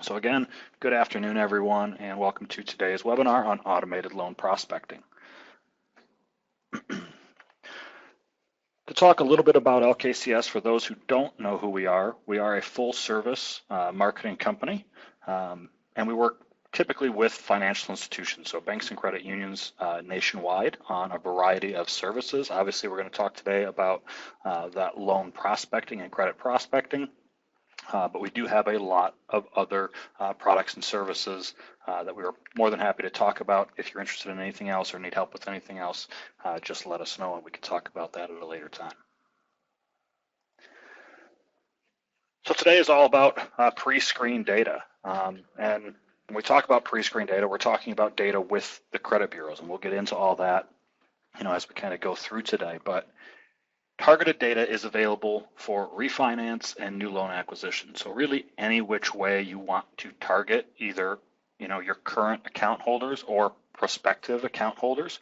So again, good afternoon, everyone, and welcome to today's webinar on automated loan prospecting. To talk a little bit about LKCS, for those who don't know who we are a full-service marketing company, and we work typically with financial institutions, so banks and credit unions nationwide on a variety of services. Obviously, we're going to talk today about that loan prospecting and credit prospecting. But we do have a lot of other products and services that we are more than happy to talk about. If you're interested in anything else or need help with anything else, just let us know and we can talk about that at a later time. So today is all about pre-screen data. And when we talk about pre-screen data, we're talking about data with the credit bureaus, and we'll get into all that, as we kind of go through today. But targeted data is available for refinance and new loan acquisition. So really any which way you want to target either, your current account holders or prospective account holders,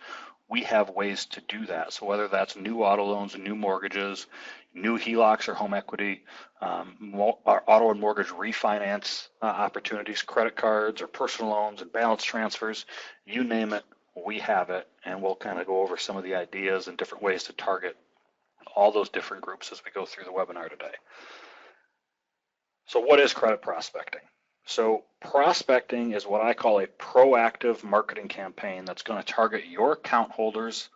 we have ways to do that. So whether that's new auto loans and new mortgages, new HELOCs or home equity, our auto and mortgage refinance opportunities, credit cards or personal loans and balance transfers, you name it, we have it. And we'll kind of go over some of the ideas and different ways to target all those different groups as we go through the webinar today. So what is credit prospecting? So prospecting is what I call a proactive marketing campaign that's going to target your account holders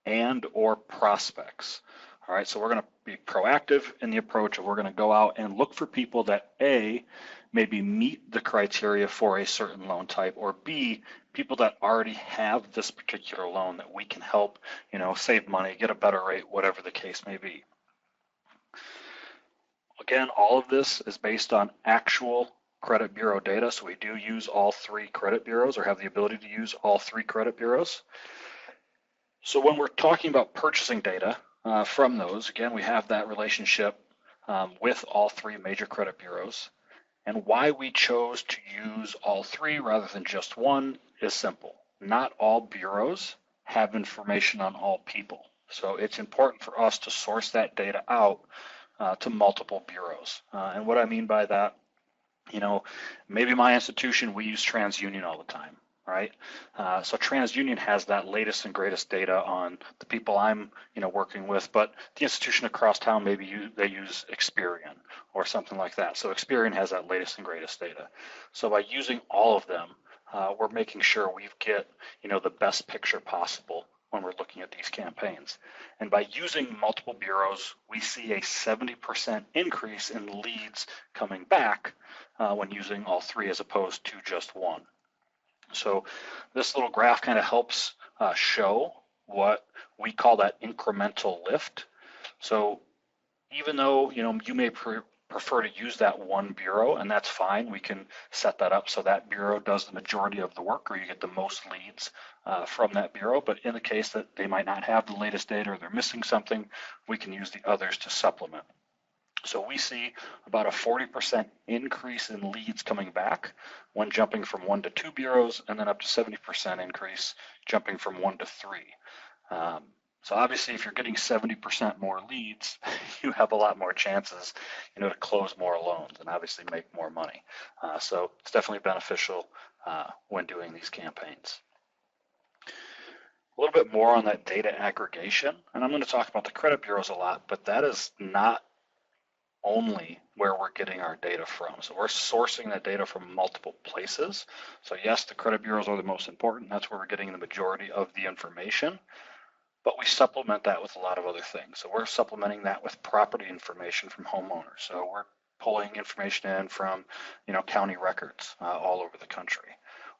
and or prospects. All right, so we're going to be proactive in the approach of we're going to go out and look for people that A, maybe meet the criteria for a certain loan type, or B, people that already have this particular loan that we can help, save money, get a better rate, whatever the case may be. Again, all of this is based on actual credit bureau data, so we do use all three credit bureaus or have the ability to use all three credit bureaus. So when we're talking about purchasing data from those, again, we have that relationship with all three major credit bureaus. And why we chose to use all three rather than just one is simple. Not all bureaus have information on all people. So it's important for us to source that data out to multiple bureaus. And what I mean by that, maybe my institution, we use TransUnion all the time, right? So TransUnion has that latest and greatest data on the people I'm, working with, but the institution across town, maybe they use Experian or something like that. So Experian has that latest and greatest data. So by using all of them, we're making sure we get, the best picture possible when we're looking at these campaigns. And by using multiple bureaus, we see a 70% increase in leads coming back when using all three as opposed to just one. So this little graph kind of helps show what we call that incremental lift. So even though you may prefer to use that one bureau, and that's fine, we can set that up so that bureau does the majority of the work, or you get the most leads from that bureau. But in the case that they might not have the latest data or they're missing something, we can use the others to supplement. So we see about a 40% increase in leads coming back when jumping from 1 to 2 bureaus, and then up to 70% increase jumping from 1 to 3. So obviously, if you're getting 70% more leads, you have a lot more chances, to close more loans and obviously make more money. So it's definitely beneficial when doing these campaigns. A little bit more on that data aggregation, and I'm going to talk about the credit bureaus a lot, but that is not only where we're getting our data from. So we're sourcing that data from multiple places. So yes, the credit bureaus are the most important. That's where we're getting the majority of the information, but we supplement that with a lot of other things. So we're supplementing that with property information from homeowners. So we're pulling information in from, county records all over the country.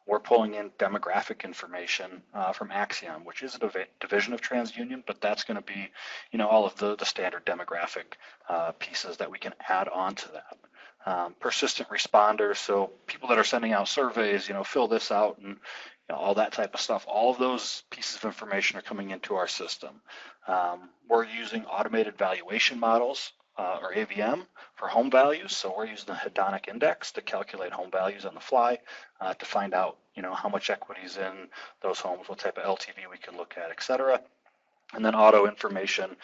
We're pulling in demographic information from Axiom, which is a division of TransUnion, but that's going to be, all of the standard demographic pieces that we can add on to that. Persistent responders, so people that are sending out surveys, fill this out and all that type of stuff. All of those pieces of information are coming into our system. We're using automated valuation models or AVM for home values. So we're using the hedonic index to calculate home values on the fly to find out, how much equity is in those homes, what type of LTV we can look at, et cetera. And then auto information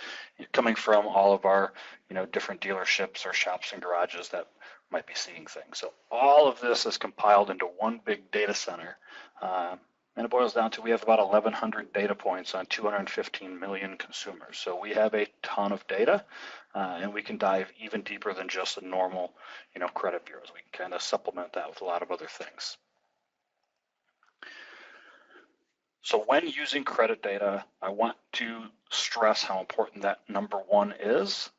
coming from all of our, different dealerships or shops and garages that might be seeing things. So all of this is compiled into one big data center. And it boils down to we have about 1,100 data points on 215 million consumers. So we have a ton of data, and we can dive even deeper than just the normal, credit bureaus. We can kind of supplement that with a lot of other things. So when using credit data, I want to stress how important that number one is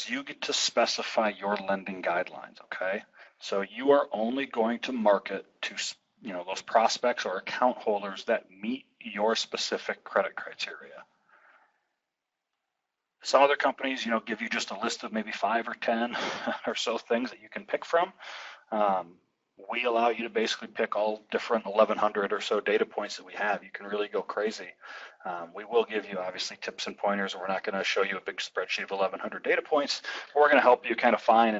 you get to specify your lending guidelines, okay? So you are only going to market to those prospects or account holders that meet your specific credit criteria. Some other companies, give you just a list of maybe 5 or 10 or so things that you can pick from. We allow you to basically pick all different 1,100 or so data points that we have. You can really go crazy. We will give you obviously tips and pointers, and we're not going to show you a big spreadsheet of 1,100 data points, but we're going to help you kind of find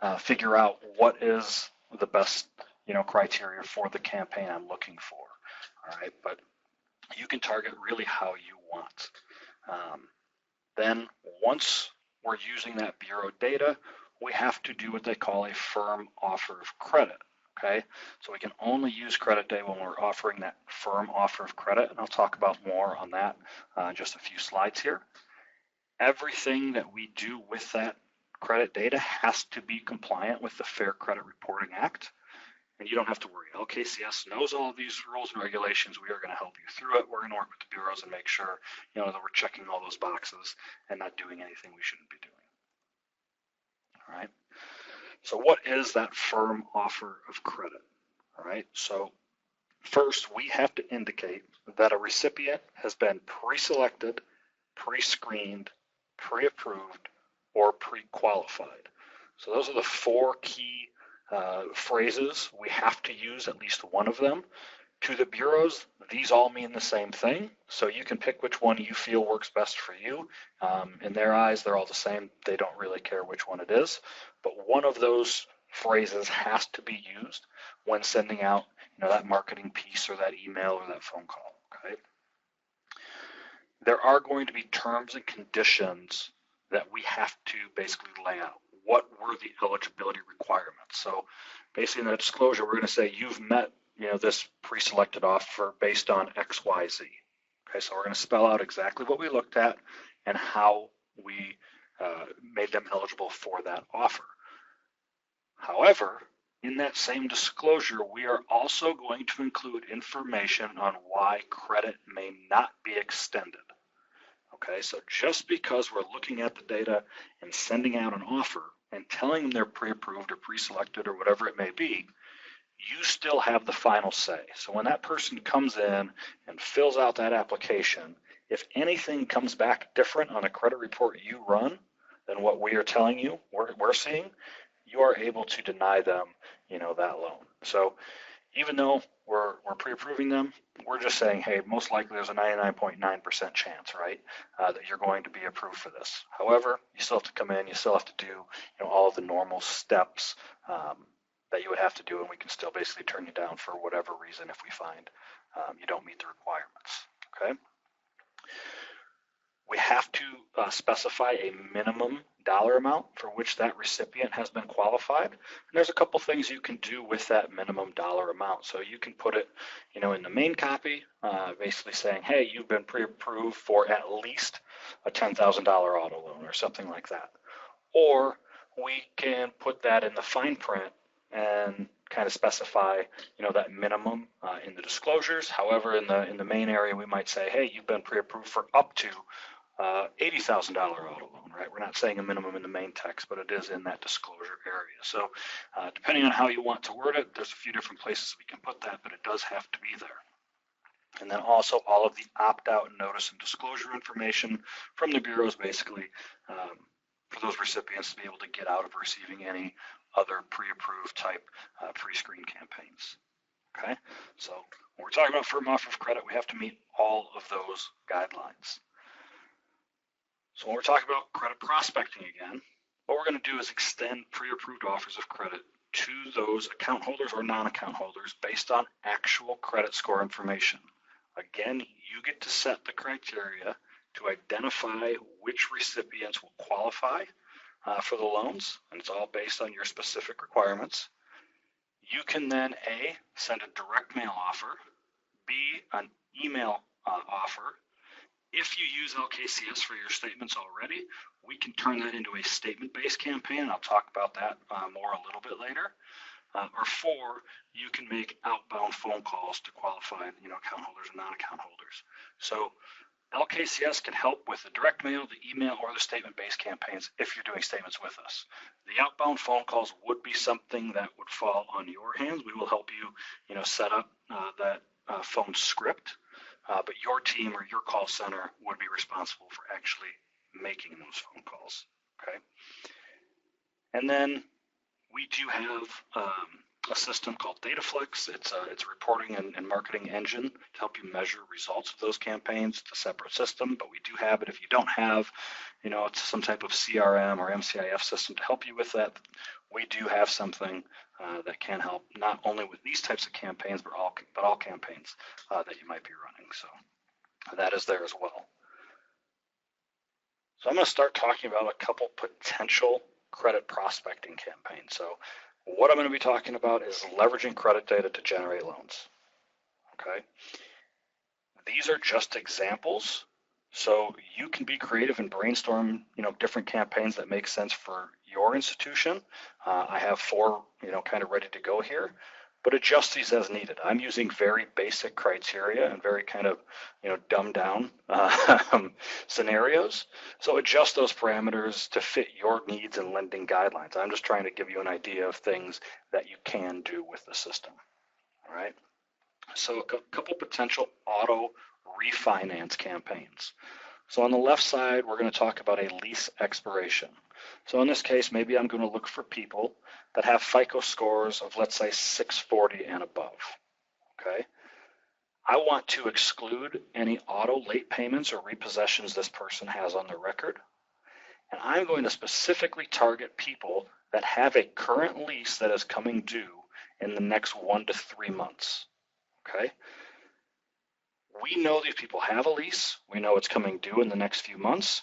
and figure out what is the best criteria for the campaign I'm looking for. All right, but you can target really how you want. Then once we're using that bureau data, we have to do what they call a firm offer of credit. Okay, so we can only use credit data when we're offering that firm offer of credit, and I'll talk about more on that in just a few slides here. Everything that we do with that credit data has to be compliant with the Fair Credit Reporting Act. And you don't have to worry. LKCS knows all of these rules and regulations. We are going to help you through it. We're going to work with the bureaus and make sure that we're checking all those boxes and not doing anything we shouldn't be doing. All right. So what is that firm offer of credit? All right. So first, we have to indicate that a recipient has been pre-selected, pre-screened, pre-approved, or pre-qualified. So those are the 4 key phrases. We have to use at least one of them. To the bureaus, these all mean the same thing, so you can pick which one you feel works best for you. In their eyes, they're all the same. They don't really care which one it is, but one of those phrases has to be used when sending out that marketing piece or that email or that phone call. Okay. There are going to be terms and conditions that we have to basically lay out. What were the eligibility requirements? So basically in that disclosure, we're going to say you've met this pre-selected offer based on X, Y, Z. Okay, so we're going to spell out exactly what we looked at and how we made them eligible for that offer. However, in that same disclosure, we are also going to include information on why credit may not be extended. Okay, so just because we're looking at the data and sending out an offer and telling them they're pre-approved or pre-selected or whatever it may be, you still have the final say. So when that person comes in and fills out that application, if anything comes back different on a credit report you run than what we are telling you we're seeing, you are able to deny them, that loan. So even though we're pre-approving them, we're just saying, hey, most likely there's a 99.9% chance, right, that you're going to be approved for this. However, you still have to come in, you still have to do, all of the normal steps that you would have to do, and we can still basically turn you down for whatever reason if we find you don't meet the requirements. Okay. We have to specify a minimum dollar amount for which that recipient has been qualified. And there's a couple things you can do with that minimum dollar amount. So you can put it, in the main copy, basically saying, hey, you've been pre-approved for at least a $10,000 auto loan or something like that. Or we can put that in the fine print and kind of specify, that minimum in the disclosures. However, in the main area, we might say, hey, you've been pre-approved for up to $80,000 auto loan, right? We're not saying a minimum in the main text, but it is in that disclosure area. So depending on how you want to word it, there's a few different places we can put that, but it does have to be there. And then also all of the opt-out notice and disclosure information from the bureaus, basically, for those recipients to be able to get out of receiving any other pre-approved type pre-screen campaigns. Okay, so when we're talking about firm offer of credit, we have to meet all of those guidelines. So when we're talking about credit prospecting again, what we're going to do is extend pre-approved offers of credit to those account holders or non-account holders based on actual credit score information. Again, you get to set the criteria to identify which recipients will qualify for the loans, and it's all based on your specific requirements. You can then A, send a direct mail offer, B, an email offer. If you use LKCS for your statements already, we can turn that into a statement-based campaign, and I'll talk about that more a little bit later. Or 4, you can make outbound phone calls to qualified, account holders and non-account holders. So LKCS can help with the direct mail, the email, or the statement-based campaigns if you're doing statements with us. The outbound phone calls would be something that would fall on your hands. We will help you, set up that phone script, but your team or your call center would be responsible for actually making those phone calls. Okay. And then we do have a system called DataFlex. It's a reporting and marketing engine to help you measure results of those campaigns. It's a separate system, but we do have it. If you don't have, it's some type of CRM or MCIF system to help you with that, we do have something that can help not only with these types of campaigns, but all campaigns that you might be running. So that is there as well. So I'm going to start talking about a couple potential credit prospecting campaigns. So what I'm going to be talking about is leveraging credit data to generate loans. Okay. These are just examples. So you can be creative and brainstorm, different campaigns that make sense for your institution. I have 4, kind of ready to go here, but adjust these as needed. I'm using very basic criteria and very kind of, dumbed down scenarios. So adjust those parameters to fit your needs and lending guidelines. I'm just trying to give you an idea of things that you can do with the system. All right. So a couple potential auto refinance campaigns. So on the left side, we're going to talk about a lease expiration. So in this case, maybe I'm going to look for people that have FICO scores of, let's say, 640 and above. Okay. I want to exclude any auto late payments or repossessions this person has on their record. And I'm going to specifically target people that have a current lease that is coming due in the next 1 to 3 months. Okay. We know these people have a lease. We know it's coming due in the next few months.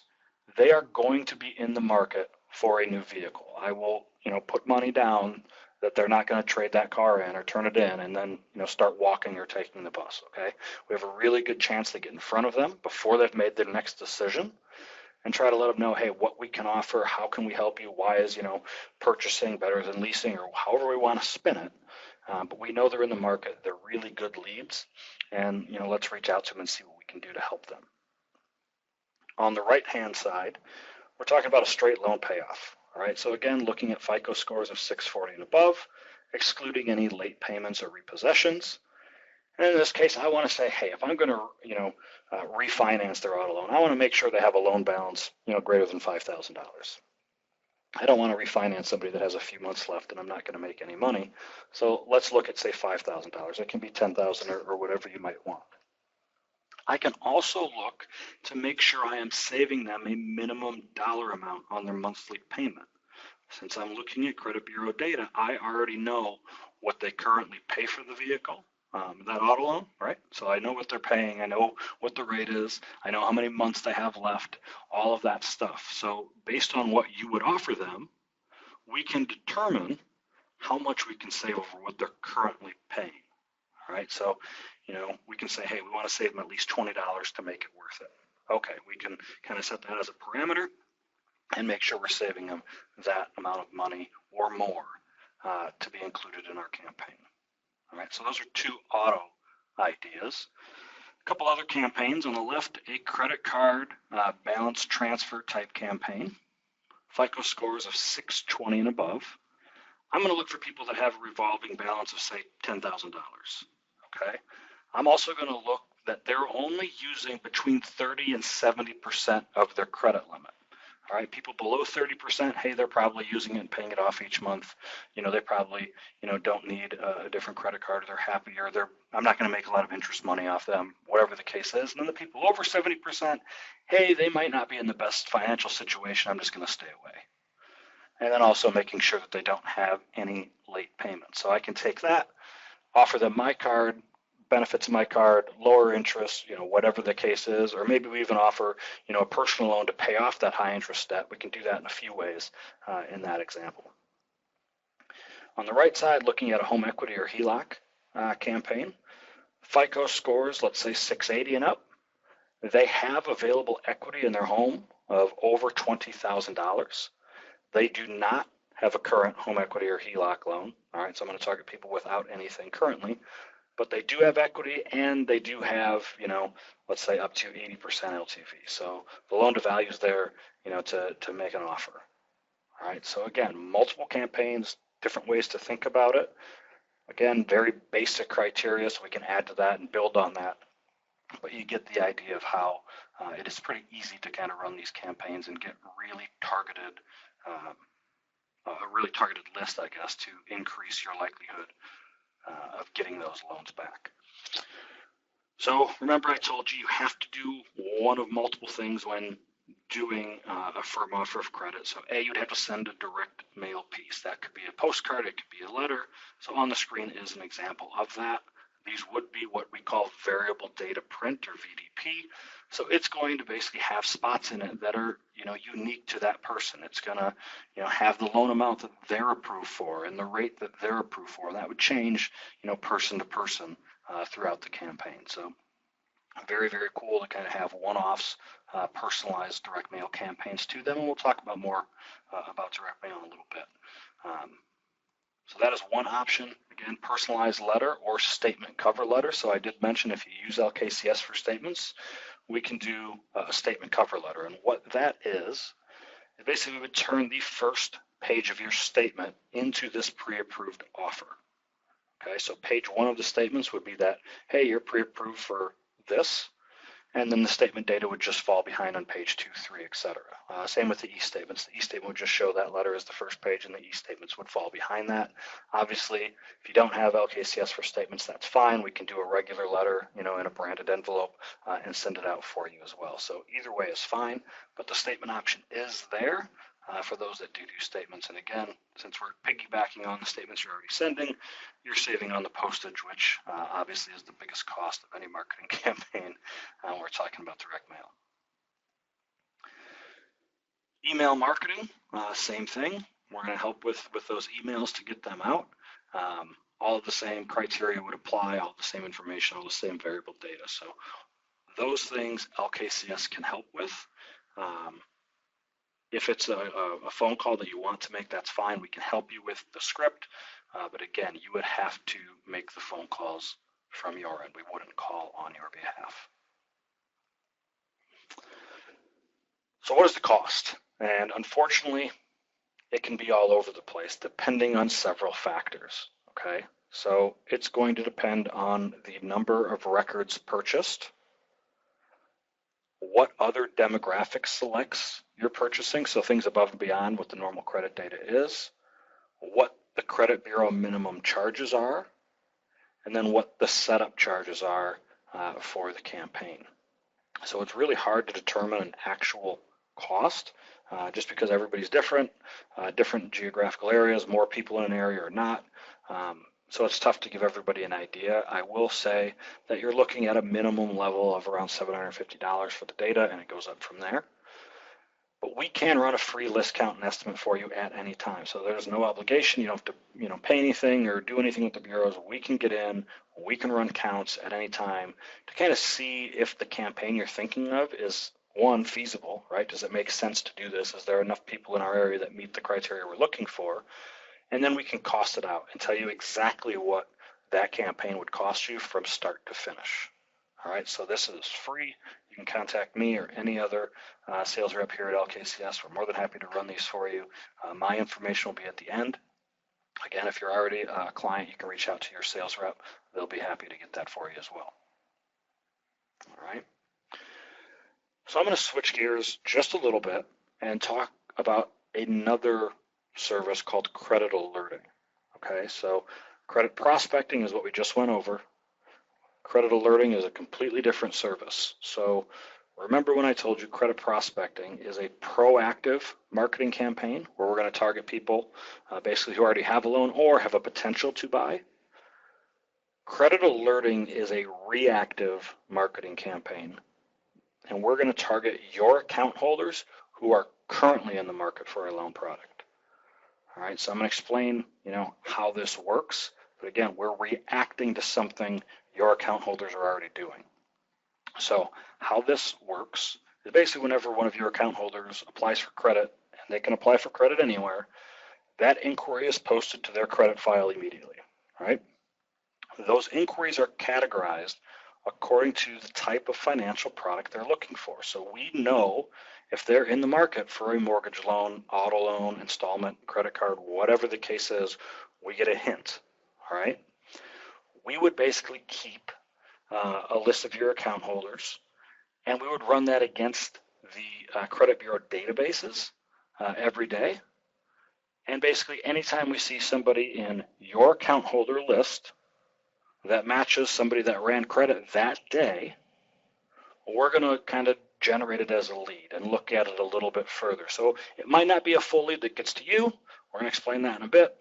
They are going to be in the market for a new vehicle. I will, put money down that they're not going to trade that car in or turn it in and then, start walking or taking the bus. Okay. We have a really good chance to get in front of them before they've made their next decision and try to let them know, hey, what we can offer, how can we help you? Why is, purchasing better than leasing, or however we want to spin it. But we know they're in the market. They're really good leads. And, let's reach out to them and see what we can do to help them. On the right-hand side, we're talking about a straight loan payoff. All right. So again, looking at FICO scores of 640 and above, excluding any late payments or repossessions. And in this case, I want to say, hey, if I'm going to, refinance their auto loan, I want to make sure they have a loan balance, greater than $5,000. I don't want to refinance somebody that has a few months left and I'm not going to make any money. So let's look at, say, $5,000. It can be $10,000 or whatever you might want. I can also look to make sure I am saving them a minimum dollar amount on their monthly payment. Since I'm looking at credit bureau data, I already know what they currently pay for the vehicle, that auto loan, right? So I know what they're paying. I know what the rate is. I know how many months they have left, all of that stuff. So based on what you would offer them, we can determine how much we can save over what they're currently paying. All right. So, we can say, hey, we want to save them at least $20 to make it worth it. Okay. We can kind of set that as a parameter and make sure we're saving them that amount of money or more to be included in our campaign. All right. So those are 2 auto ideas. A couple other campaigns on the left, a credit card balance transfer type campaign. FICO scores of 620 and above. I'm going to look for people that have a revolving balance of, say, $10,000. Okay. I'm also going to look that they're only using between 30 and 70% of their credit limit. All right. People below 30%, hey, they're probably using it and paying it off each month. They probably, don't need a different credit card. They're happier. I'm not going to make a lot of interest money off them, whatever the case is. And then the people over 70%, hey, they might not be in the best financial situation. I'm just going to stay away. And then also making sure that they don't have any late payments. So I can take that, offer them my card, benefits of my card, lower interest, whatever the case is, or maybe we even offer, a personal loan to pay off that high interest debt. We can do that in a few ways in that example. On the right side, looking at a home equity or HELOC campaign, FICO scores, let's say 680 and up. They have available equity in their home of over $20,000. They do not have a current home equity or HELOC loan. All right, so I'm going to target people without anything currently, but they do have equity and they do have, let's say up to 80% LTV. So the loan to value is there, to make an offer. All right, so again, multiple campaigns, different ways to think about it. Again, very basic criteria, so we can add to that and build on that. But you get the idea of how it is pretty easy to kind of run these campaigns and get really targeted, a really targeted list, I guess, to increase your likelihood of getting those loans back. So remember, I told you have to do one of multiple things when doing a firm offer of credit. So A, you'd have to send a direct mail piece. That could be a postcard, it could be a letter. So on the screen is an example of that. These would be what we call variable data print or VDP. So it's going to basically have spots in it that are, unique to that person. It's going to, have the loan amount that they're approved for and the rate that they're approved for. And that would change, person to person throughout the campaign. So very, very cool to kind of have one-offs, personalized direct mail campaigns to them. And we'll talk about more about direct mail in a little bit. So that is one option. Again, personalized letter or statement cover letter. So I did mention if you use LKCS for statements, we can do a statement cover letter. And what that is basically we would turn the first page of your statement into this pre-approved offer. Okay, so page one of the statements would be that, hey, you're pre-approved for this. And then the statement data would just fall behind on page 2, 3, etc. Same with the e-statements. The e-statement would just show that letter as the first page, and the e-statements would fall behind that. Obviously, if you don't have LKCS for statements, that's fine. We can do a regular letter, in a branded envelope and send it out for you as well. So either way is fine, but the statement option is there for those that do statements. And again, since we're piggybacking on the statements you're already sending, you're saving on the postage, which obviously is the biggest cost of any marketing campaign. We're talking about direct mail. Email marketing, same thing. We're going to help with those emails to get them out. All of the same criteria would apply, all the same information, all the same variable data. So those things LKCS can help with. If it's a phone call that you want to make, that's fine. We can help you with the script. But again, you would have to make the phone calls from your end. We wouldn't call on your behalf. So what is the cost? And unfortunately, it can be all over the place depending on several factors. Okay, so it's going to depend on the number of records purchased, what other demographic selects you're purchasing, so things above and beyond what the normal credit data is, what the credit bureau minimum charges are, and then what the setup charges are for the campaign. So it's really hard to determine an actual cost just because everybody's different, different geographical areas, more people in an area or not. So it's tough to give everybody an idea. I will say that you're looking at a minimum level of around $750 for the data, and it goes up from there. But we can run a free list count and estimate for you at any time. So there's no obligation. You don't have to, pay anything or do anything with the bureaus. We can get in. We can run counts at any time to kind of see if the campaign you're thinking of is, one, feasible, right? Does it make sense to do this? Is there enough people in our area that meet the criteria we're looking for? And then we can cost it out and tell you exactly what that campaign would cost you from start to finish. All right, so this is free. You can contact me or any other sales rep here at LKCS. We're more than happy to run these for you. My information will be at the end. Again, if you're already a client, you can reach out to your sales rep. They'll be happy to get that for you as well. All right. So I'm going to switch gears just a little bit and talk about another service called credit alerting. Okay, so credit prospecting is what we just went over. Credit alerting is a completely different service. So remember when I told you credit prospecting is a proactive marketing campaign where we're going to target people basically who already have a loan or have a potential to buy. Credit alerting is a reactive marketing campaign, and we're going to target your account holders who are currently in the market for a loan product. All right, so I'm going to explain, how this works. But again, we're reacting to something your account holders are already doing. So how this works is basically whenever one of your account holders applies for credit, and they can apply for credit anywhere, that inquiry is posted to their credit file immediately. All right. Those inquiries are categorized according to the type of financial product they're looking for. So we know if they're in the market for a mortgage loan, auto loan, installment, credit card, whatever the case is, we get a hint. All right. We would basically keep a list of your account holders, and we would run that against the credit bureau databases every day. And basically, anytime we see somebody in your account holder list that matches somebody that ran credit that day, we're going to kind of generate it as a lead and look at it a little bit further. So it might not be a full lead that gets to you. We're going to explain that in a bit,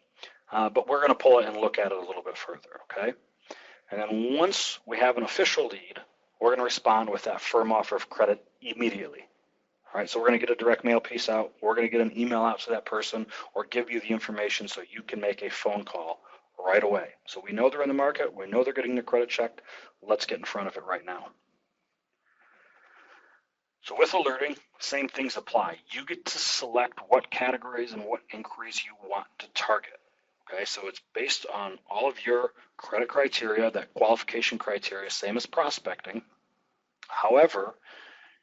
but we're going to pull it and look at it a little bit further, okay? And then once we have an official lead, we're going to respond with that firm offer of credit immediately. All right, so we're going to get a direct mail piece out. We're going to get an email out to that person or give you the information so you can make a phone call right away. So we know they're in the market. We know they're getting their credit checked. Let's get in front of it right now. So with alerting, same things apply. You get to select what categories and what inquiries you want to target. Okay, so it's based on all of your credit criteria, that qualification criteria, same as prospecting. However,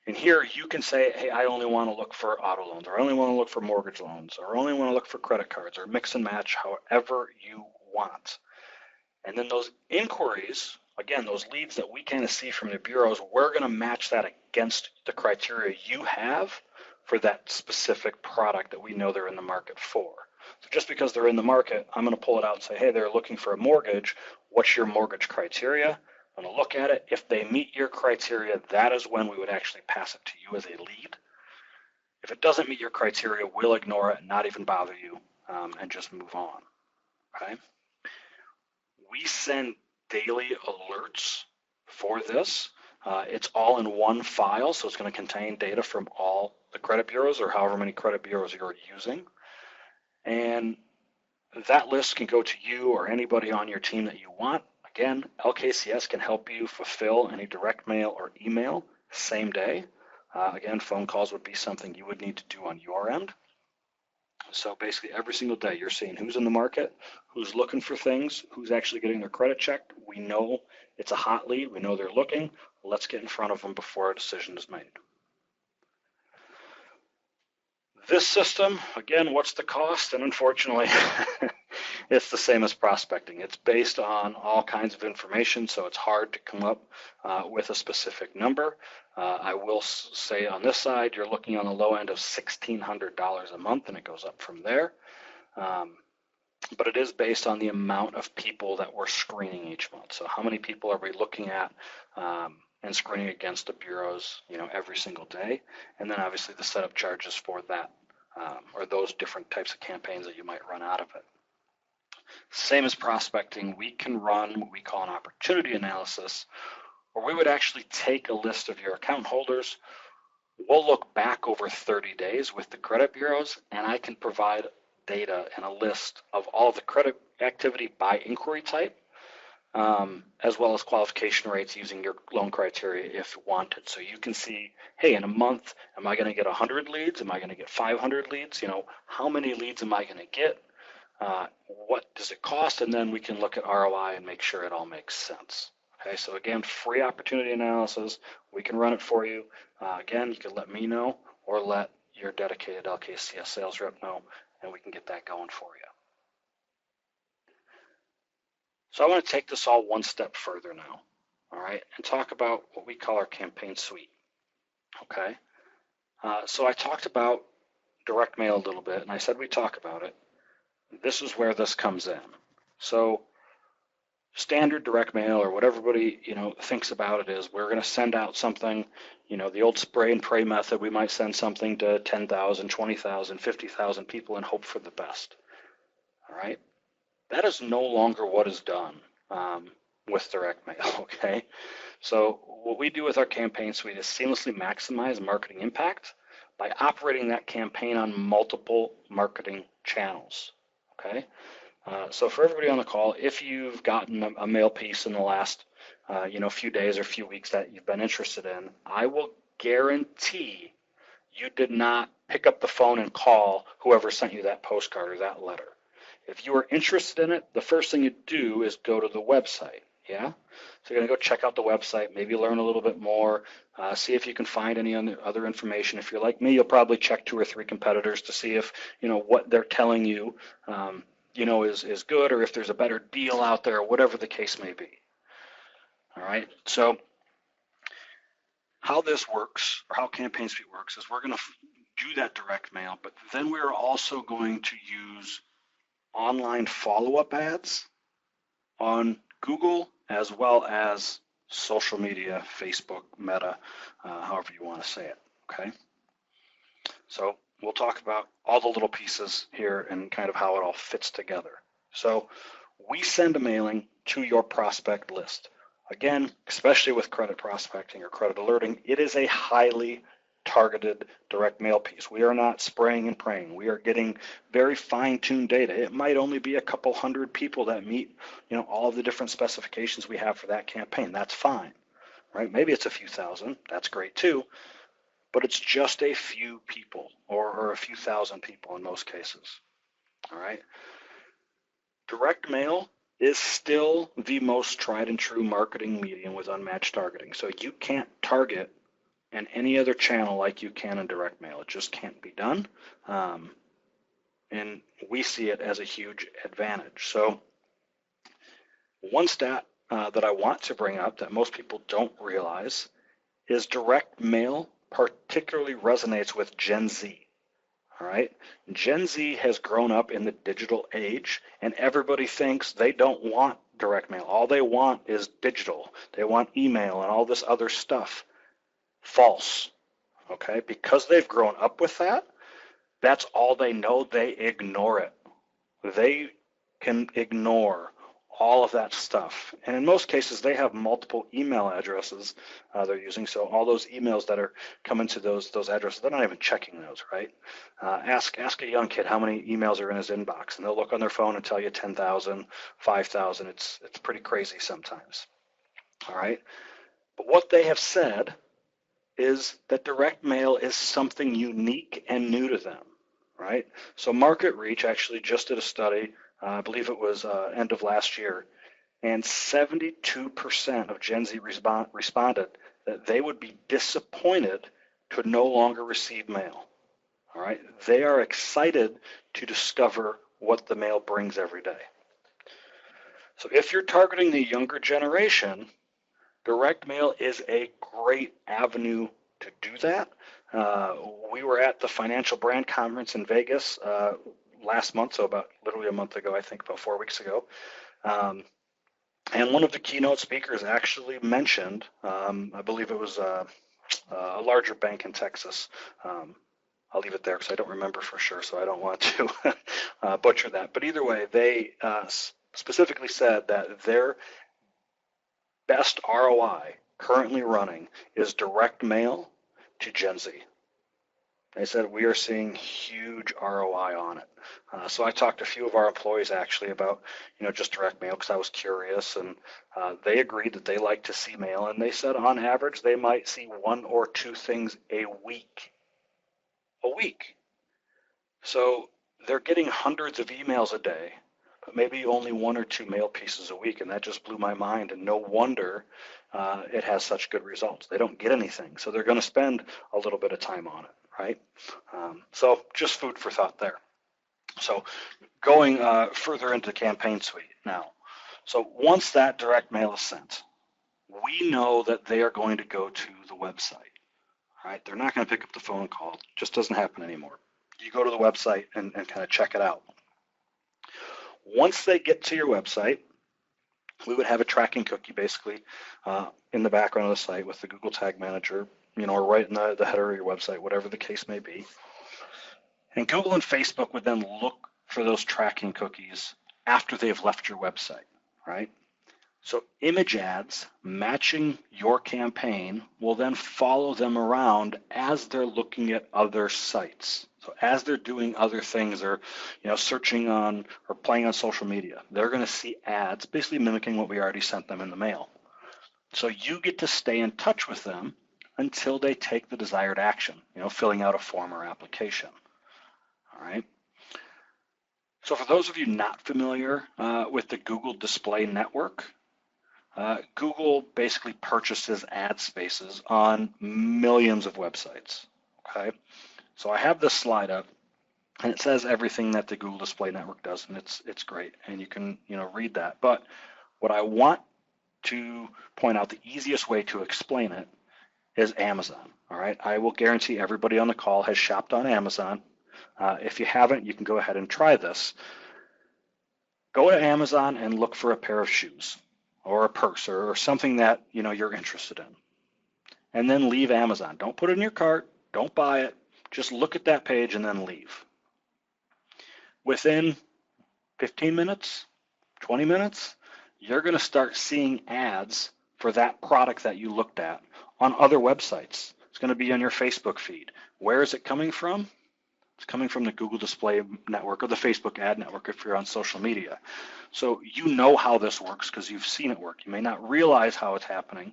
in here, you can say, hey, I only want to look for auto loans, or I only want to look for mortgage loans, or I only want to look for credit cards, or mix and match, however you want. And then those inquiries, again, those leads that we kind of see from the bureaus, we're going to match that against the criteria you have for that specific product that we know they're in the market for. So just because they're in the market, I'm going to pull it out and say, hey, they're looking for a mortgage. What's your mortgage criteria? I'm going to look at it. If they meet your criteria, that is when we would actually pass it to you as a lead. If it doesn't meet your criteria, we'll ignore it and not even bother you and just move on. Okay? We send daily alerts for this. It's all in one file, so it's going to contain data from all the credit bureaus or however many credit bureaus you're using. And that list can go to you or anybody on your team that you want. Again, LKCS can help you fulfill any direct mail or email same day. Again, phone calls would be something you would need to do on your end. So basically every single day you're seeing who's in the market, who's looking for things, who's actually getting their credit checked. We know it's a hot lead. We know they're looking. Let's get in front of them before a decision is made. This system, again, what's the cost? And unfortunately, it's the same as prospecting. It's based on all kinds of information, so it's hard to come up with a specific number. I will say on this side, you're looking on the low end of $1,600 a month, and it goes up from there. But it is based on the amount of people that we're screening each month. So how many people are we looking at and screening against the bureaus, every single day? And then obviously the setup charges for that or those different types of campaigns that you might run out of it. Same as prospecting, we can run what we call an opportunity analysis, where we would actually take a list of your account holders. We'll look back over 30 days with the credit bureaus, and I can provide data and a list of all the credit activity by inquiry type, as well as qualification rates using your loan criteria if wanted. So you can see, hey, in a month, am I going to get 100 leads? Am I going to get 500 leads? How many leads am I going to get? What does it cost? And then we can look at ROI and make sure it all makes sense. Okay, so again, free opportunity analysis. We can run it for you. Again, you can let me know or let your dedicated LKCS sales rep know, and we can get that going for you. So I want to take this all one step further now, all right, and talk about what we call our campaign suite, okay? So I talked about direct mail a little bit, and I said we talk about it. This is where this comes in. So standard direct mail, or what everybody thinks about it, is we're going to send out something, the old spray and pray method. We might send something to 10,000, 20,000, 50,000 people and hope for the best. All right, that is no longer what is done. with direct mail, okay? So what we do with our campaign suite is seamlessly maximize marketing impact by operating that campaign on multiple marketing channels, okay? So for everybody on the call, if you've gotten a mail piece in the last few days or few weeks that you've been interested in, I will guarantee you did not pick up the phone and call whoever sent you that postcard or that letter. If you are interested in it, the first thing you do is go to the website. Yeah? So you're going to go check out the website, maybe learn a little bit more, see if you can find any other information. If you're like me, you'll probably check 2 or 3 competitors to see if, what they're telling you, is good, or if there's a better deal out there, or whatever the case may be. All right. So how this works, or how Campaign Suite works, is we're going to do that direct mail, but then we're also going to use online follow-up ads on Google as well as social media, Facebook, Meta, however you want to say it, okay? So we'll talk about all the little pieces here and kind of how it all fits together. So we send a mailing to your prospect list. Again, especially with credit prospecting or credit alerting, it is a highly targeted direct mail piece. We are not spraying and praying. We are getting very fine-tuned data. It might only be a couple hundred people that meet, all of the different specifications we have for that campaign. That's fine, right? Maybe it's a few thousand. That's great too. But it's just a few people or a few thousand people in most cases. All right. Direct mail is still the most tried and true marketing medium with unmatched targeting. So you can't target in any other channel like you can in direct mail. It just can't be done. And we see it as a huge advantage. So one stat that I want to bring up that most people don't realize is direct mail particularly resonates with Gen Z. All right. Gen Z has grown up in the digital age, and everybody thinks they don't want direct mail. All they want is digital. They want email and all this other stuff. False. Okay. Because they've grown up with that, that's all they know. They ignore it. They can ignore all of that stuff. And in most cases, they have multiple email addresses they're using. So all those emails that are coming to those addresses, they're not even checking those, right? Ask a young kid how many emails are in his inbox, and they'll look on their phone and tell you 10,000, 5,000. It's pretty crazy sometimes. All right. But what they have said is that direct mail is something unique and new to them, right? So Market Reach actually just did a study, I believe it was end of last year, and 72% of Gen Z responded that they would be disappointed to no longer receive mail. All right, they are excited to discover what the mail brings every day. So if you're targeting the younger generation, direct mail is a great avenue to do that. We were at the Financial Brand Conference in Vegas last month, so about literally a month ago, I think about 4 weeks ago. And one of the keynote speakers actually mentioned, I believe it was a larger bank in Texas. I'll leave it there because I don't remember for sure, so I don't want to butcher that. But either way, they specifically said that their best ROI currently running is direct mail to Gen Z. They said we are seeing huge ROI on it. So I talked to a few of our employees actually about, just direct mail because I was curious, and they agreed that they like to see mail, and they said on average they might see 1 or 2 things a week. So they're getting hundreds of emails a day, but maybe only 1 or 2 mail pieces a week, and that just blew my mind, and no wonder it has such good results. They don't get anything, so they're going to spend a little bit of time on it, right? So just food for thought there. So going further into the Campaign Suite now. So once that direct mail is sent, we know that they are going to go to the website, right? They're not going to pick up the phone and call. It just doesn't happen anymore. You go to the website and kind of check it out. Once they get to your website, we would have a tracking cookie basically in the background of the site with the Google Tag Manager, or right in the header of your website, whatever the case may be. And Google and Facebook would then look for those tracking cookies after they've left your website, right? So image ads matching your campaign will then follow them around as they're looking at other sites. So as they're doing other things or searching on or playing on social media, they're going to see ads basically mimicking what we already sent them in the mail. So you get to stay in touch with them until they take the desired action, filling out a form or application. All right. So for those of you not familiar with the Google Display Network, Google basically purchases ad spaces on millions of websites. Okay, so I have this slide up, and it says everything that the Google Display Network does, and it's great, and you can read that. But what I want to point out, the easiest way to explain it is Amazon. All right, I will guarantee everybody on the call has shopped on Amazon. If you haven't, you can go ahead and try this. Go to Amazon and look for a pair of shoes or a purse or something that you're interested in. And then leave Amazon. Don't put it in your cart. Don't buy it. Just look at that page and then leave. Within 15 minutes, 20 minutes, you're going to start seeing ads for that product that you looked at on other websites. It's going to be on your Facebook feed. Where is it coming from? It's coming from the Google Display Network or the Facebook Ad Network if you're on social media. So you know how this works because you've seen it work. You may not realize how it's happening,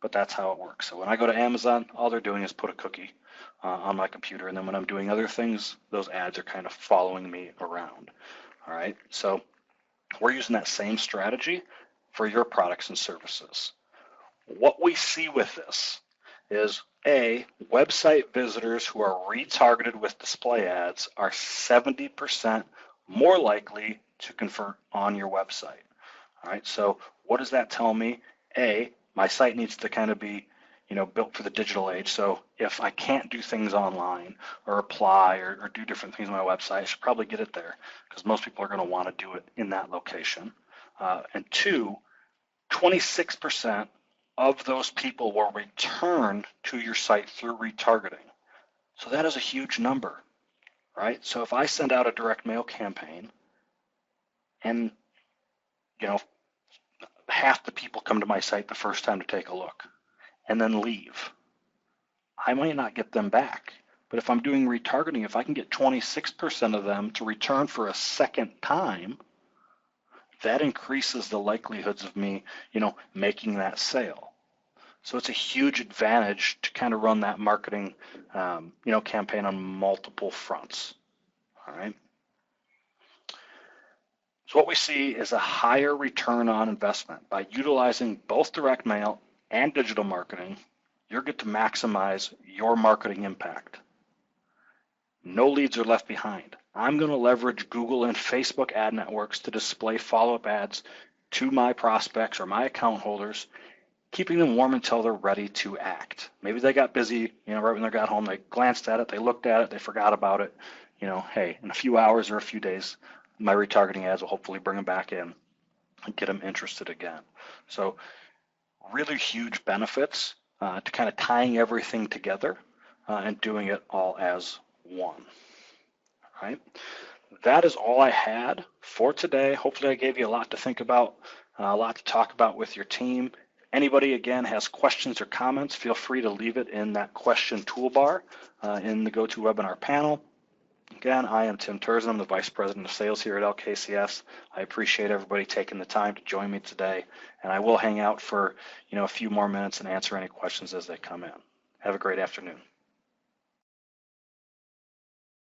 but that's how it works. So when I go to Amazon, all they're doing is put a cookie on my computer, and then when I'm doing other things, those ads are kind of following me around. All right, so we're using that same strategy for your products and services. What we see with this is website visitors who are retargeted with display ads are 70% more likely to convert on your website. All right, so what does that tell me? My site needs to kind of be built for the digital age. So if I can't do things online or apply or do different things on my website, I should probably get it there because most people are going to want to do it in that location. And two, 26% of those people will return to your site through retargeting. So that is a huge number, right? So if I send out a direct mail campaign and, half the people come to my site the first time to take a look and then leave, I might not get them back. But if I'm doing retargeting, if I can get 26% of them to return for a second time, that increases the likelihoods of me, making that sale. So it's a huge advantage to kind of run that marketing, campaign on multiple fronts. All right. So what we see is a higher return on investment by utilizing both direct mail and digital marketing. You're going to maximize your marketing impact. No leads are left behind. I'm going to leverage Google and Facebook ad networks to display follow-up ads to my prospects or my account holders, keeping them warm until they're ready to act. Maybe they got busy, right when they got home, they glanced at it, they looked at it, they forgot about it. Hey, in a few hours or a few days, my retargeting ads will hopefully bring them back in and get them interested again. So really huge benefits to kind of tying everything together and doing it all as one. All right. That is all I had for today. Hopefully I gave you a lot to think about, a lot to talk about with your team. Anybody, again, has questions or comments, feel free to leave it in that question toolbar in the GoToWebinar panel. Again, I am Tim Turzin. I'm the Vice President of Sales here at LKCS. I appreciate everybody taking the time to join me today, and I will hang out for a few more minutes and answer any questions as they come in. Have a great afternoon.